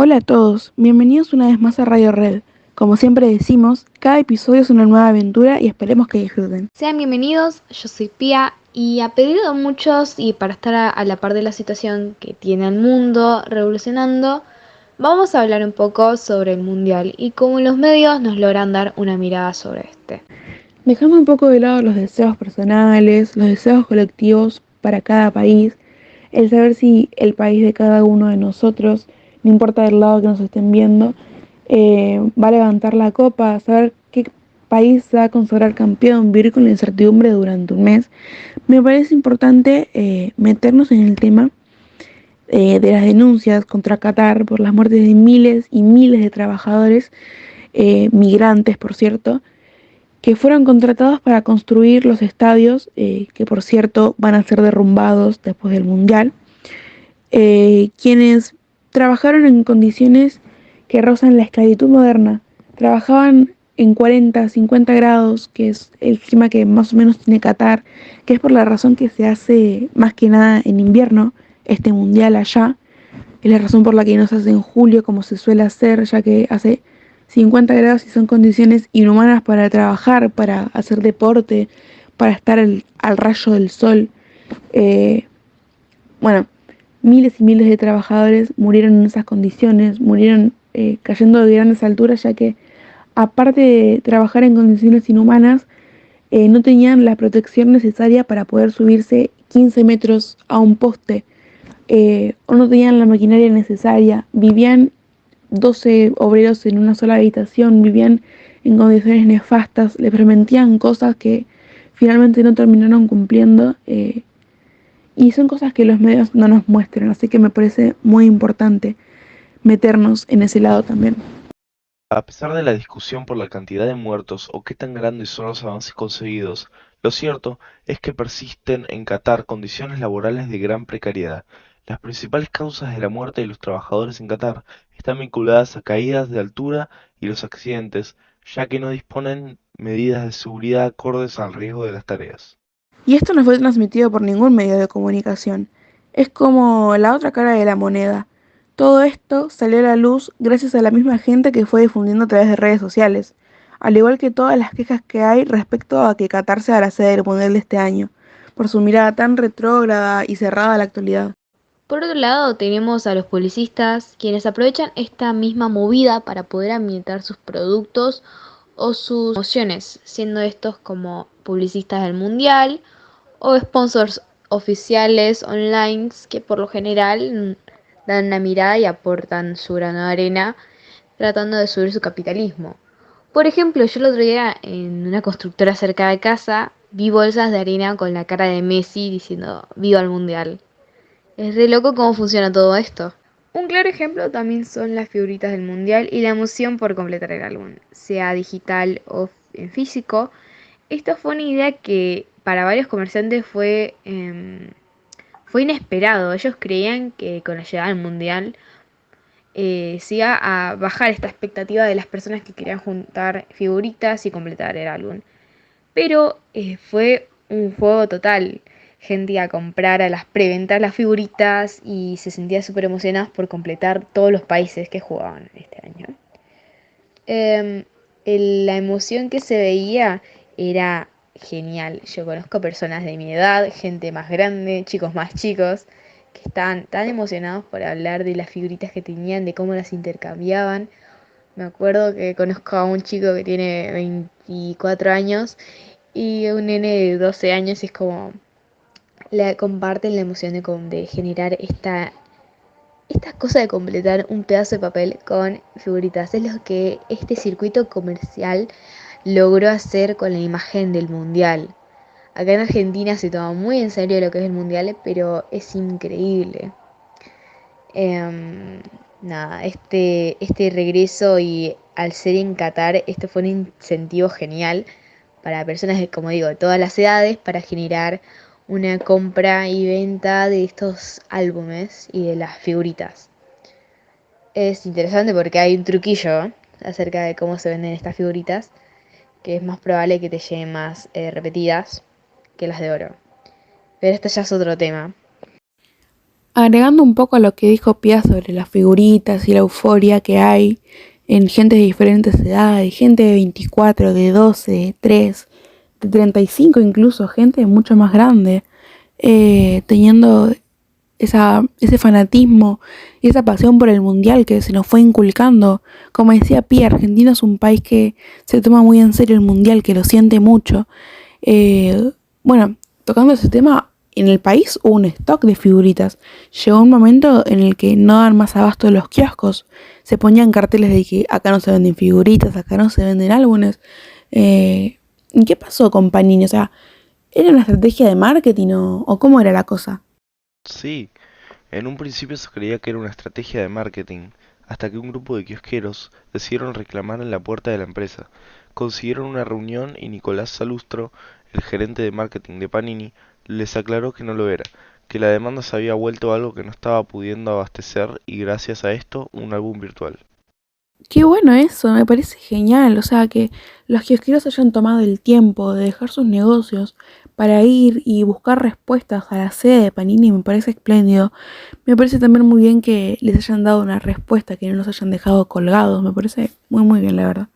Hola a todos, bienvenidos una vez más a Radio Red. Como siempre decimos, cada episodio es una nueva aventura y esperemos que disfruten. Sean bienvenidos, yo soy Pia y a pedido de muchos y para estar a la par de la situación que tiene el mundo revolucionando, vamos a hablar un poco sobre el mundial y cómo los medios nos logran dar una mirada sobre este. Dejando un poco de lado los deseos personales, los deseos colectivos para cada país, el saber si el país de cada uno de nosotros, no importa del lado que nos estén viendo, va a levantar la copa, saber qué país se va a consagrar campeón, vivir con la incertidumbre durante un mes, me parece importante meternos en el tema de las denuncias contra Qatar por las muertes de miles y miles de trabajadores, migrantes por cierto, que fueron contratados para construir los estadios, que por cierto van a ser derrumbados después del Mundial, quienes trabajaron en condiciones que rozan la esclavitud moderna, trabajaban en 40, 50 grados, que es el clima que más o menos tiene Qatar, que es por la razón que se hace más que nada en invierno este mundial allá, es la razón por la que no se hace en julio como se suele hacer, ya que hace 50 grados y son condiciones inhumanas para trabajar, para hacer deporte, para estar al rayo del sol. Eh, bueno, miles y miles de trabajadores murieron en esas condiciones, murieron cayendo de grandes alturas, ya que aparte de trabajar en condiciones inhumanas, no tenían la protección necesaria para poder subirse 15 metros a un poste, o no tenían la maquinaria necesaria, vivían 12 obreros en una sola habitación, vivían en condiciones nefastas, le permitían cosas que finalmente no terminaron cumpliendo, y son cosas que los medios no nos muestran, así que me parece muy importante meternos en ese lado también. A pesar de la discusión por la cantidad de muertos o qué tan grandes son los avances conseguidos, lo cierto es que persisten en Qatar condiciones laborales de gran precariedad. Las principales causas de la muerte de los trabajadores en Qatar están vinculadas a caídas de altura y los accidentes, ya que no disponen medidas de seguridad acordes al riesgo de las tareas. Y esto no fue transmitido por ningún medio de comunicación. Es como la otra cara de la moneda. Todo esto salió a la luz gracias a la misma gente que fue difundiendo a través de redes sociales, al igual que todas las quejas que hay respecto a que Qatar sea la sede del Mundial de este año, por su mirada tan retrógrada y cerrada a la actualidad. Por otro lado, tenemos a los publicistas, quienes aprovechan esta misma movida para poder ambientar sus productos o sus promociones, siendo estos como publicistas del mundial o sponsors oficiales online que por lo general dan una mirada y aportan su grano de arena tratando de subir su capitalismo. Por ejemplo, yo el otro día en una constructora cerca de casa vi bolsas de arena con la cara de Messi diciendo viva el mundial. Es re loco cómo funciona todo esto. Un claro ejemplo también son las figuritas del mundial y la emoción por completar el álbum, sea digital o en físico. Esto fue una idea que para varios comerciantes fue inesperado. Ellos creían que con la llegada del mundial se iba a bajar esta expectativa de las personas que querían juntar figuritas y completar el álbum. Pero fue un juego total. Gente iba a comprar a las preventas las figuritas y se sentía súper emocionadas por completar todos los países que jugaban este año. Em, la emoción que se veía era genial. Yo conozco personas de mi edad, gente más grande, chicos más chicos, que estaban tan emocionados por hablar de las figuritas que tenían, de cómo las intercambiaban. Me acuerdo que conozco a un chico que tiene 24 años y un nene de 12 años y es como le comparten la emoción de generar esta cosa de completar un pedazo de papel con figuritas. Es lo que este circuito comercial logró hacer con la imagen del mundial. Acá en Argentina se toma muy en serio lo que es el mundial, pero es increíble. Em, Nada, este regreso y al ser en Qatar, esto fue un incentivo genial para personas de, como digo, de todas las edades, para generar una compra y venta de estos álbumes y de las figuritas. Es interesante porque hay un truquillo acerca de cómo se venden estas figuritas, que es más probable que te lleguen más repetidas que las de oro. Pero esto ya es otro tema. Agregando un poco a lo que dijo Pia sobre las figuritas y la euforia que hay en gente de diferentes edades, gente de 24, de 12, de 3, de 35 incluso, gente mucho más grande, teniendo ese fanatismo y esa pasión por el mundial que se nos fue inculcando. Como decía Pia, Argentina es un país que se toma muy en serio el mundial, que lo siente mucho. Eh, bueno, tocando ese tema, en el país hubo un stock de figuritas. Llegó un momento en el que no dan más abasto de los kioscos. Se ponían carteles de que acá no se venden figuritas, acá no se venden álbumes. ¿Y qué pasó con Panini? O sea, ¿era una estrategia de marketing o cómo era la cosa? Sí, en un principio se creía que era una estrategia de marketing, hasta que un grupo de kiosqueros decidieron reclamar en la puerta de la empresa. Consiguieron una reunión y Nicolás Salustro, el gerente de marketing de Panini, les aclaró que no lo era, que la demanda se había vuelto algo que no estaba pudiendo abastecer y gracias a esto un álbum virtual. Qué bueno eso, me parece genial. O sea, que los kiosqueros hayan tomado el tiempo de dejar sus negocios para ir y buscar respuestas a la sede de Panini, me parece espléndido. Me parece también muy bien que les hayan dado una respuesta, que no los hayan dejado colgados. Me parece muy, muy bien, la verdad.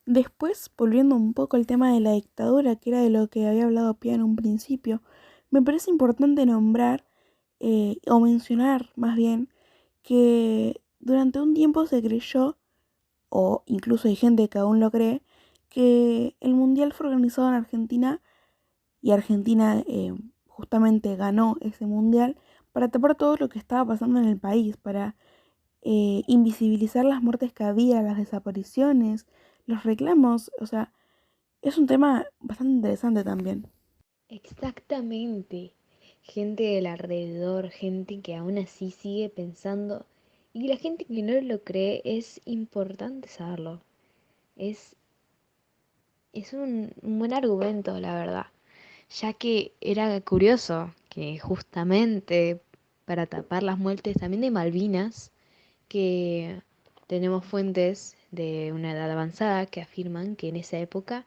Después, volviendo un poco al tema de la dictadura, que era de lo que había hablado Pia en un principio, me parece importante nombrar, o mencionar más bien, que durante un tiempo se creyó, o incluso hay gente que aún lo cree, que el Mundial fue organizado en Argentina y Argentina justamente ganó ese Mundial para tapar todo lo que estaba pasando en el país, para invisibilizar las muertes que había, las desapariciones, los reclamos. O sea, es un tema bastante interesante también. Exactamente. Gente del alrededor, gente que aún así sigue pensando. Y la gente que no lo cree es importante saberlo. Es, es un buen argumento, la verdad. Ya que era curioso que justamente para tapar las muertes también de Malvinas, que tenemos fuentes de una edad avanzada que afirman que en esa época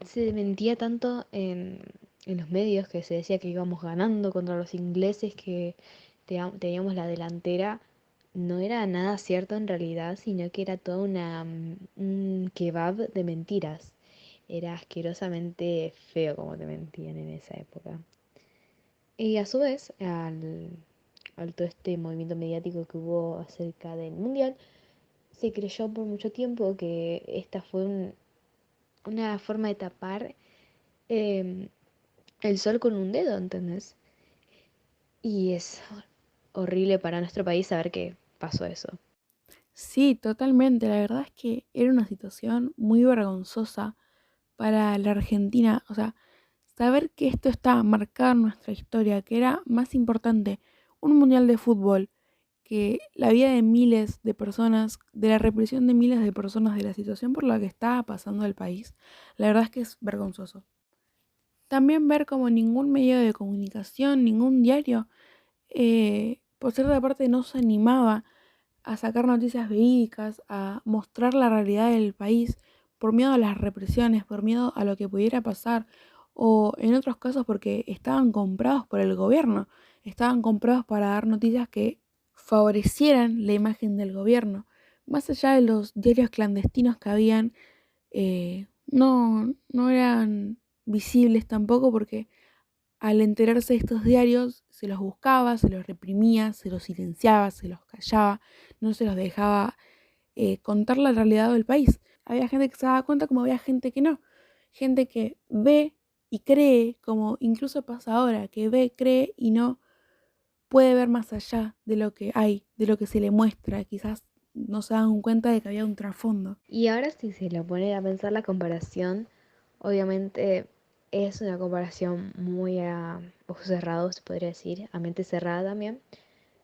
se mentía tanto en los medios que se decía que íbamos ganando contra los ingleses, que teníamos la delantera. No era nada cierto en realidad, sino que era todo un kebab de mentiras. Era asquerosamente feo como te mentían en esa época. Y a su vez, al todo este movimiento mediático que hubo acerca del mundial, se creyó por mucho tiempo que esta fue una forma de tapar em, el sol con un dedo, ¿entendés? Y es horrible para nuestro país saber que pasó eso. Sí, totalmente. La verdad es que era una situación muy vergonzosa para la Argentina. O sea, saber que esto estaba marcado en nuestra historia, que era más importante un mundial de fútbol que la vida de miles de personas, de la represión de miles de personas, de la situación por la que estaba pasando el país, la verdad es que es vergonzoso. También ver como ningún medio de comunicación, ningún diario, por cierta parte no se animaba a sacar noticias verídicas, a mostrar la realidad del país por miedo a las represiones, por miedo a lo que pudiera pasar, o en otros casos porque estaban comprados por el gobierno, estaban comprados para dar noticias que favorecieran la imagen del gobierno. Más allá de los diarios clandestinos que habían, no eran visibles tampoco porque al enterarse de estos diarios se los buscaba, se los reprimía, se los silenciaba, se los callaba, no se los dejaba contar la realidad del país. Había gente que se daba cuenta como había gente que no. Gente que ve y cree, como incluso pasa ahora, que ve, cree y no puede ver más allá de lo que hay, de lo que se le muestra. Quizás no se dan cuenta de que había un trasfondo. Y ahora si se lo pone a pensar la comparación, obviamente es una comparación muy a ojos cerrados, se podría decir, a mente cerrada también,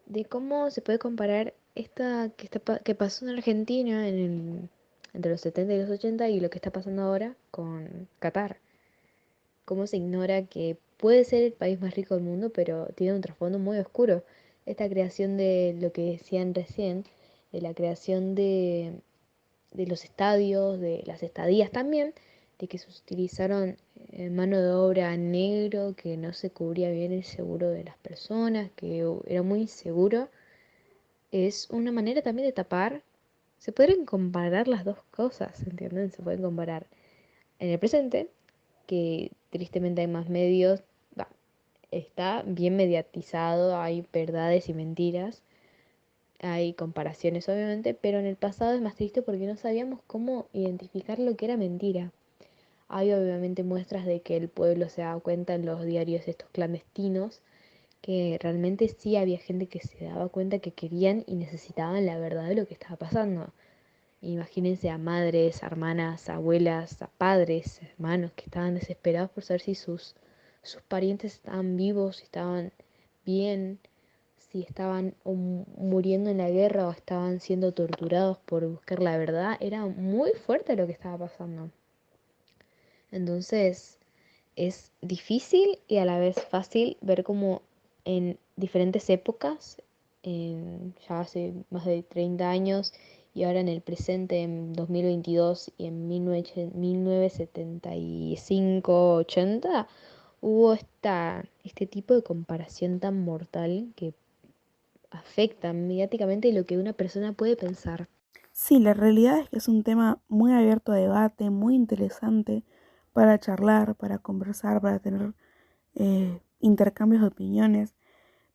de cómo se puede comparar esta que pasó en Argentina entre los 70 y los 80 y lo que está pasando ahora con Qatar. Cómo se ignora que puede ser el país más rico del mundo, pero tiene un trasfondo muy oscuro. Esta creación de lo que decían recién, de la creación de los estadios, de las estadías también, de que se utilizaron mano de obra negro, que no se cubría bien el seguro de las personas, que era muy inseguro, es una manera también de tapar. Se podrían comparar las dos cosas, ¿entienden? Se pueden comparar en el presente, que tristemente hay más medios, va, está bien mediatizado, hay verdades y mentiras, hay comparaciones obviamente, pero en el pasado es más triste porque no sabíamos cómo identificar lo que era mentira. Hay obviamente muestras de que el pueblo se daba cuenta en los diarios estos clandestinos, que realmente sí había gente que se daba cuenta que querían y necesitaban la verdad de lo que estaba pasando. Imagínense a madres, a hermanas, a abuelas, a padres, hermanos que estaban desesperados por saber si sus parientes estaban vivos, si estaban bien, si estaban muriendo en la guerra o estaban siendo torturados por buscar la verdad. Era muy fuerte lo que estaba pasando. Entonces es difícil y a la vez fácil ver cómo en diferentes épocas, ya hace más de 30 años y ahora en el presente, en 2022 y en 1975-80, hubo este tipo de comparación tan mortal que afecta mediáticamente lo que una persona puede pensar. Sí, la realidad es que es un tema muy abierto a debate, muy interesante para charlar, para conversar, para tener intercambios de opiniones.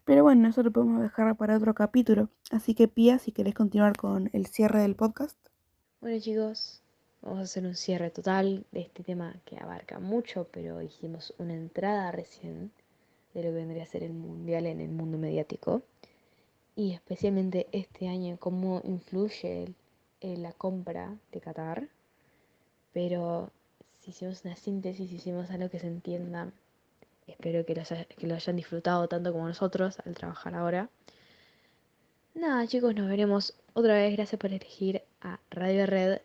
Pero bueno, eso lo podemos dejar para otro capítulo. Así que Pía, si querés continuar con el cierre del podcast. Bueno chicos, vamos a hacer un cierre total de este tema que abarca mucho, pero hicimos una entrada recién de lo que vendría a ser el mundial en el mundo mediático y especialmente este año cómo influye en la compra de Qatar, pero si hicimos una síntesis, hicimos algo que se entienda. Espero que lo hayan disfrutado tanto como nosotros al trabajar ahora. Nada chicos, nos veremos otra vez. Gracias por elegir a Radio Red,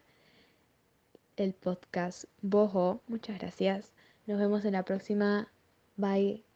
el podcast Bojo. Muchas gracias. Nos vemos en la próxima. Bye.